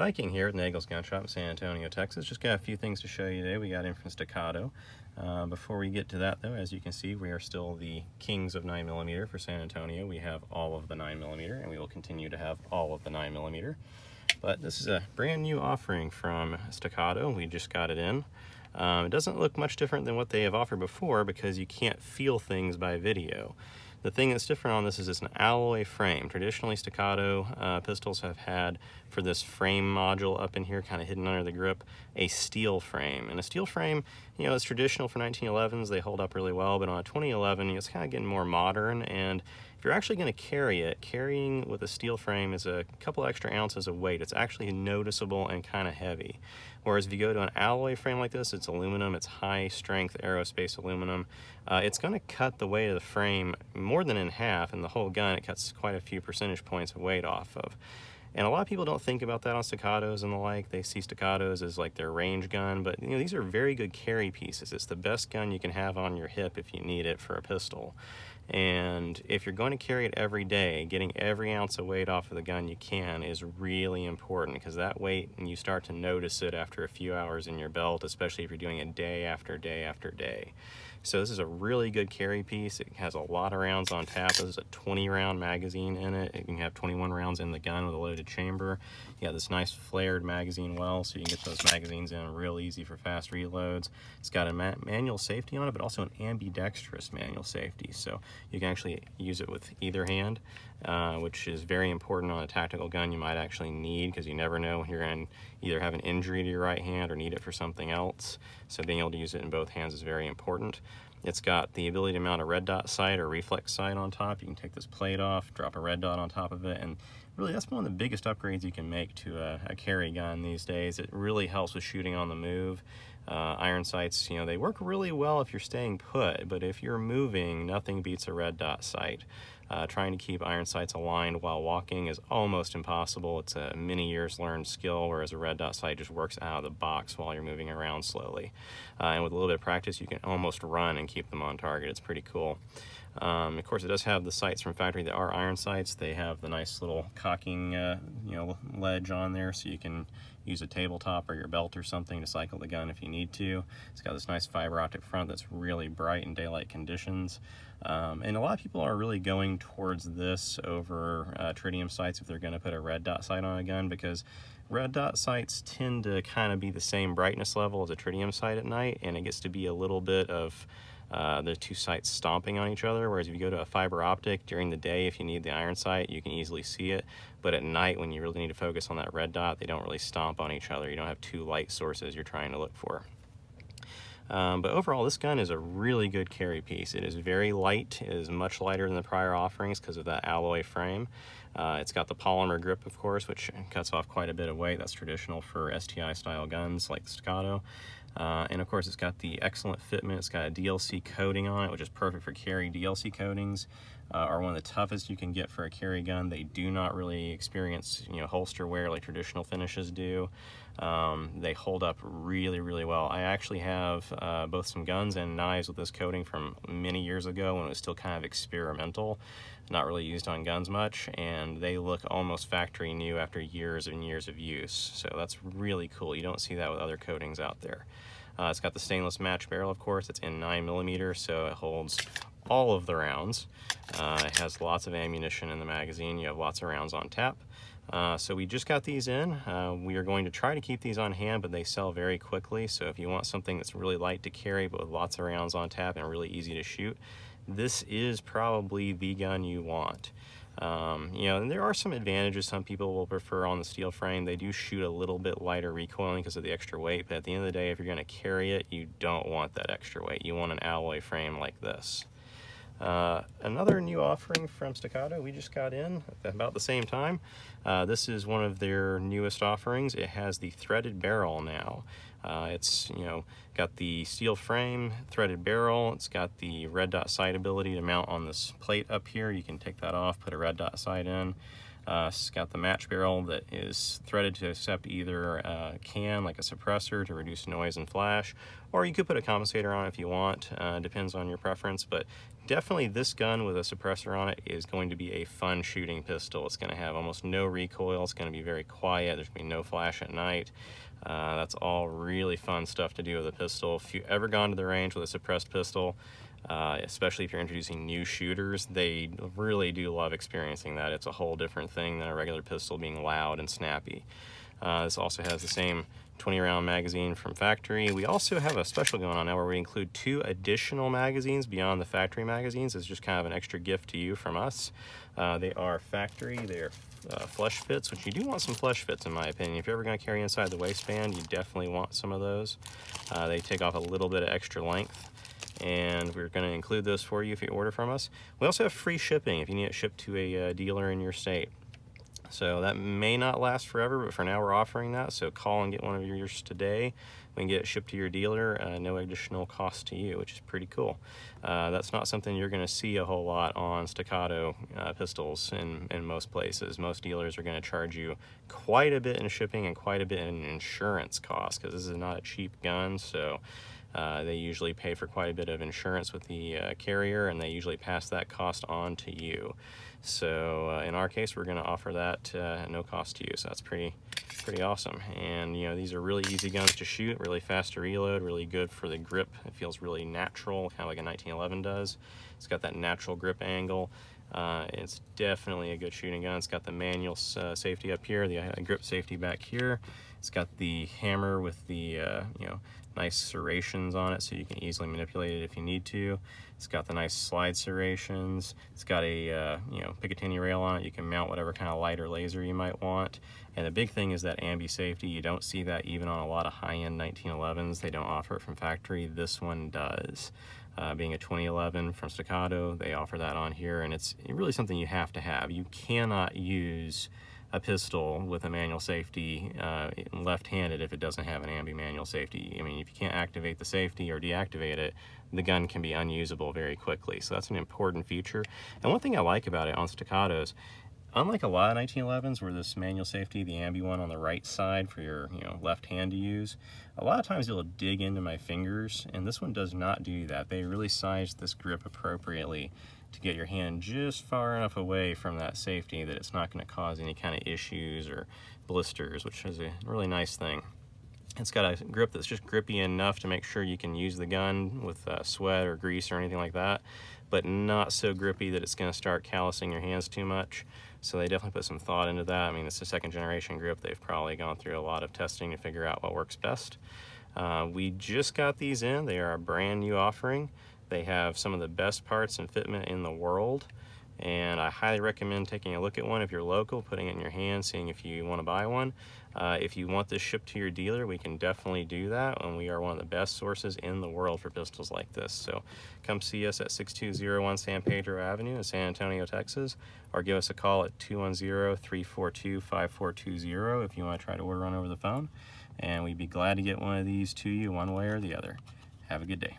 Viking here at Nagel's Gun Shop in San Antonio, Texas. Just got a few things to show you today. We got in from Staccato. Before we get to that though, as you can see, we are still the kings of 9mm for San Antonio. We have all of the 9mm and we will continue to have all of the 9mm. But this is a brand new offering from Staccato. We just got it in. It doesn't look much different than what they have offered before because you can't feel things by video. The thing that's different on this is it's an alloy frame. Traditionally, Staccato pistols have had, for this frame module up in here, kind of hidden under the grip, a steel frame. And a steel frame, you know, it's traditional for 1911s. They hold up really well, but on a 2011, it's kind of getting more modern. And if you're actually going to carry it, carrying with a steel frame is a couple extra ounces of weight. It's actually noticeable and kind of heavy. Whereas if you go to an alloy frame like this, it's aluminum, it's high strength aerospace aluminum. It's going to cut the weight of the frame more than in half, and the whole gun, it cuts quite a few percentage points of weight off of. And a lot of people don't think about that on Staccatos and the like. They see Staccatos as like their range gun, but you know, these are very good carry pieces. It's the best gun you can have on your hip if you need it for a pistol. And if you're going to carry it every day, getting every ounce of weight off of the gun you can is really important, because that weight, and you start to notice it after a few hours in your belt, especially if you're doing it day after day after day. So this is a really good carry piece. It has a lot of rounds on tap. This is a 20-round magazine in it. It can have 21 rounds in the gun with a loaded chamber. You got this nice flared magazine well, so you can get those magazines in real easy for fast reloads. It's got a manual safety on it, but also an ambidextrous manual safety. So you can actually use it with either hand, which is very important on a tactical gun. You might actually need, because you never know when you're going to either have an injury to your right hand or need it for something else. So being able to use it in both hands is very important. It's got the ability to mount a red dot sight or reflex sight on top. You can take this plate off, drop a red dot on top of it, and really that's one of the biggest upgrades you can make to a carry gun these days. It really helps with shooting on the move. Iron sights, you know, they work really well if you're staying put, but if you're moving, nothing beats a red dot sight. Trying to keep iron sights aligned while walking is almost impossible. It's a many years learned skill, whereas a red dot sight just works out of the box while you're moving around slowly. And with a little bit of practice, you can almost run and keep them on target. It's pretty cool. Of course, it does have the sights from factory that are iron sights. They have the nice little cocking ledge on there, so you can use a tabletop or your belt or something to cycle the gun if you need to. It's got this nice fiber optic front that's really bright in daylight conditions. And a lot of people are really going towards this over tritium sights if they're going to put a red dot sight on a gun, because red dot sights tend to kind of be the same brightness level as a tritium sight at night, and it gets to be a little bit of the two sights stomping on each other, whereas if you go to a fiber optic during the day, if you need the iron sight, you can easily see it, but at night when you really need to focus on that red dot, they don't really stomp on each other. You don't have two light sources you're trying to look for. But overall, this gun is a really good carry piece. It is very light. It is much lighter than the prior offerings because of that alloy frame. It's got the polymer grip, of course, which cuts off quite a bit of weight. That's traditional for STI style guns like the Staccato. And of course, it's got the excellent fitment. It's got a DLC coating on it, which is perfect for carry. DLC coatings are one of the toughest you can get for a carry gun. They do not really experience, you know, holster wear like traditional finishes do. They hold up really, really well. I actually have both some guns and knives with this coating from many years ago when it was still kind of experimental, not really used on guns much, and they look almost factory new after years and years of use. So that's really cool. You don't see that with other coatings out there. It's got the stainless match barrel, of course. It's in 9mm, so it holds all of the rounds. It has lots of ammunition in the magazine. You have lots of rounds on tap. So we just got these in. We are going to try to keep these on hand, but they sell very quickly. So if you want something that's really light to carry, but with lots of rounds on tap and really easy to shoot, this is probably the gun you want. You know, and there are some advantages some people will prefer on the steel frame. They do shoot a little bit lighter recoiling because of the extra weight, but at the end of the day, if you're going to carry it, you don't want that extra weight. You want an alloy frame like this. Another new offering from Staccato we just got in about the same time. This is one of their newest offerings. It has the threaded barrel now. It's, you know, got the steel frame, threaded barrel. It's got the red dot sight ability to mount on this plate up here. You can take that off, put a red dot sight in. It's got the match barrel that is threaded to accept either a can, like a suppressor, to reduce noise and flash, or you could put a compensator on it if you want. Depends on your preference, but definitely this gun with a suppressor on it is going to be a fun shooting pistol. It's going to have almost no recoil. It's going to be very quiet. There's going to be no flash at night. That's all really fun stuff to do with a pistol. If you've ever gone to the range with a suppressed pistol, especially if you're introducing new shooters, they really do love experiencing that. It's a whole different thing than a regular pistol being loud and snappy. This also has the same 20-round magazine from factory. We also have a special going on now where we include 2 additional magazines beyond the factory magazines. It's just kind of an extra gift to you from us. They are factory. They're flush fits, which you do want some flush fits in my opinion. If you're ever going to carry inside the waistband, you definitely want some of those. They take off a little bit of extra length, and we're going to include those for you if you order from us. We also have free shipping if you need it shipped to a dealer in your state. So that may not last forever, but for now we're offering that. So call and get one of yours today. We can get it shipped to your dealer, no additional cost to you, which is pretty cool. That's not something you're going to see a whole lot on Staccato pistols in most places. Most dealers are going to charge you quite a bit in shipping and quite a bit in insurance costs, because this is not a cheap gun. So they usually pay for quite a bit of insurance with the carrier, and they usually pass that cost on to you. So in our case, we're going to offer that at no cost to you. So that's pretty awesome. And you know, these are really easy guns to shoot, really fast to reload, really good for the grip. It feels really natural, kind of like a 1911 does. It's got that natural grip angle. It's definitely a good shooting gun. It's got the manual safety up here, the grip safety back here. It's got the hammer with the nice serrations on it, so you can easily manipulate it if you need to. It's got the nice slide serrations. It's got a Picatinny rail on it. You can mount whatever kind of light or laser you might want. And the big thing is that ambi safety. You don't see that even on a lot of high-end 1911s. They don't offer it from factory. This one does. Being a 2011 from Staccato, they offer that on here, and it's really something you have to have. You cannot use a pistol with a manual safety left-handed if it doesn't have an ambi manual safety. I mean, if you can't activate the safety or deactivate it, the gun can be unusable very quickly. So that's an important feature. And one thing I like about it on Staccatos, unlike a lot of 1911s where this manual safety, the ambi one on the right side for your left hand to use, a lot of times it'll dig into my fingers, and this one does not do that. They really sized this grip appropriately to get your hand just far enough away from that safety that it's not going to cause any kind of issues or blisters, which is a really nice thing. It's got a grip that's just grippy enough to make sure you can use the gun with sweat or grease or anything like that, but not so grippy that it's going to start callousing your hands too much. So they definitely put some thought into that. I mean, it's a 2nd generation grip. They've probably gone through a lot of testing to figure out what works best. We just got these in. They are a brand new offering. They have some of the best parts and fitment in the world, and I highly recommend taking a look at one if you're local, putting it in your hand, seeing if you want to buy one. If you want this shipped to your dealer, we can definitely do that, and we are one of the best sources in the world for pistols like this. So come see us at 6201 San Pedro Avenue in San Antonio, Texas, or give us a call at 210-342-5420 if you want to try to order one over the phone, and we'd be glad to get one of these to you one way or the other. Have a good day.